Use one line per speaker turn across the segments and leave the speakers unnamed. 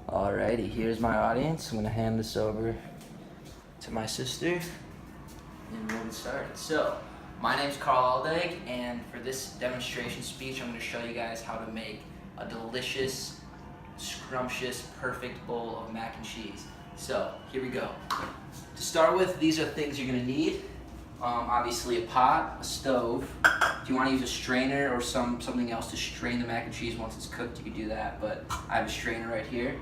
Alrighty, here's my audience. I'm gonna hand this over to my sister and we'll get started. So, my name's Carl Aldag, and for this demonstration speech, I'm gonna show you guys how to make a delicious, scrumptious, perfect bowl of mac and cheese. So, here we go. To start with, these are things you're gonna need. Obviously a pot, a stove. If you want to use a strainer or something else to strain the mac and cheese once it's cooked, you can do that, but I have a strainer right here.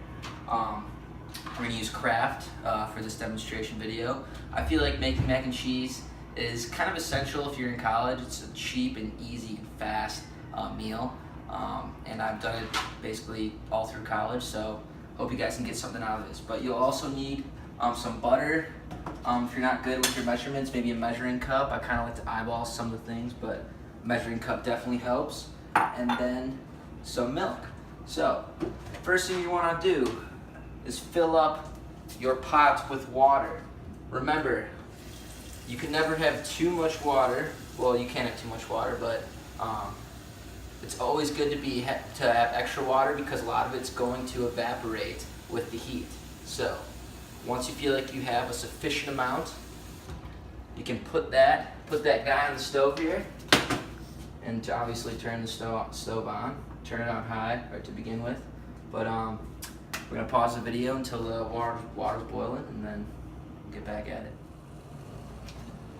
We're going to use Kraft for this demonstration video. I feel like making mac and cheese is kind of essential if you're in college. It's a cheap and easy and fast meal, and I've done it basically all through college, so hope you guys can get something out of this. But you'll also need some butter. If you're not good with your measurements, maybe a measuring cup. I kind of like to eyeball some of the things, but a measuring cup definitely helps. And then some milk. So, first thing you want to do is fill up your pot with water. Remember, you can never have too much water. Well, you can have too much water, but it's always good to have extra water because a lot of it's going to evaporate with the heat. So, once you feel like you have a sufficient amount, you can put that guy on the stove here, and to obviously turn the stove on. Turn it on high right to begin with. But we're gonna pause the video until the water's boiling, and then get back at it.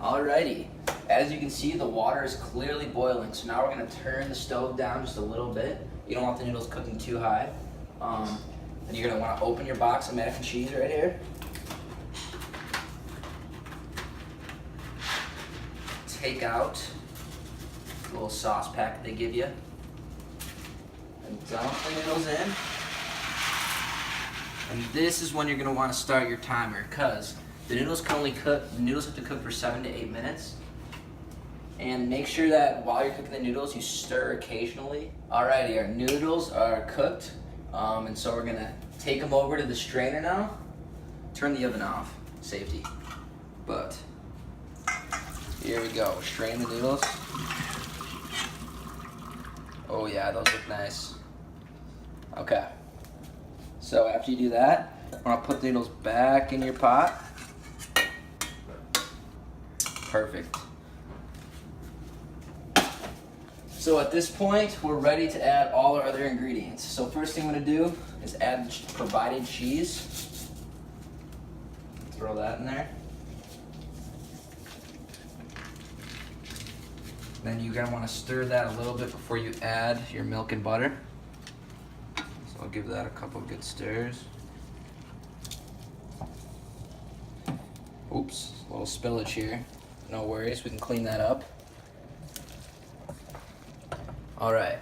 Alrighty, as you can see, the water is clearly boiling. So now we're gonna turn the stove down just a little bit. You don't want the noodles cooking too high. And you're gonna want to open your box of mac and cheese right here. Take out the little sauce pack they give you and dump the noodles in. And this is when you're gonna want to start your timer, because the noodles have to cook for 7 to 8 minutes. And make sure that while you're cooking the noodles, you stir occasionally. Alrighty, our noodles are cooked. And so we're gonna take them over to the strainer now. Turn the oven off, safety. But here we go, strain the noodles. Oh yeah, those look nice. Okay, so after you do that, I'm gonna put the noodles back in your pot. Perfect. So at this point, we're ready to add all our other ingredients. So first thing I'm gonna do is add the provided cheese. Throw that in there. Then you're gonna wanna stir that a little bit before you add your milk and butter. So I'll give that a couple good stirs. Oops, a little spillage here. No worries, we can clean that up. All right,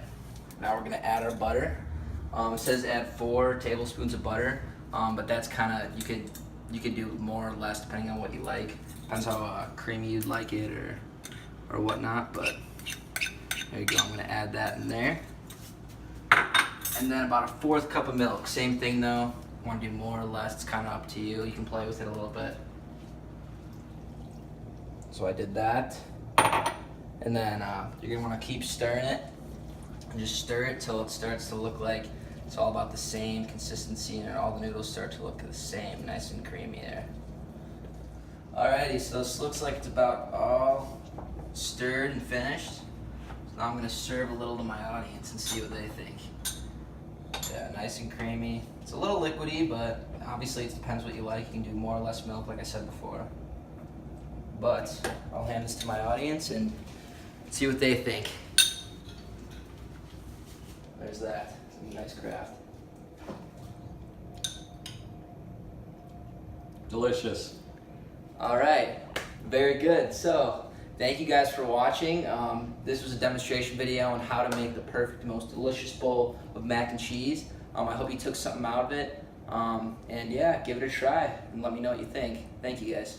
now we're gonna add our butter. It says add 4 tablespoons of butter, but that's kind of, you can do more or less depending on what you like. Depends how creamy you'd like it or whatnot, but there you go, I'm gonna add that in there. And then about a 1/4 cup of milk, same thing though. Want to do more or less, it's kind of up to you. You can play with it a little bit. So I did that. And then you're gonna wanna keep stirring it. And just stir it till it starts to look like it's all about the same consistency and all the noodles start to look the same, nice and creamy there. Alrighty, so this looks like it's about all stirred and finished. So now I'm gonna serve a little to my audience and see what they think. Yeah, nice and creamy. It's a little liquidy, but obviously it depends what you like. You can do more or less milk, like I said before. But I'll hand this to my audience and see what they think. There's that. Some nice Kraft.
Delicious.
All right, very good. So, thank you guys for watching. This was a demonstration video on how to make the perfect, most delicious bowl of mac and cheese. I hope you took something out of it. And yeah, give it a try and let me know what you think. Thank you guys.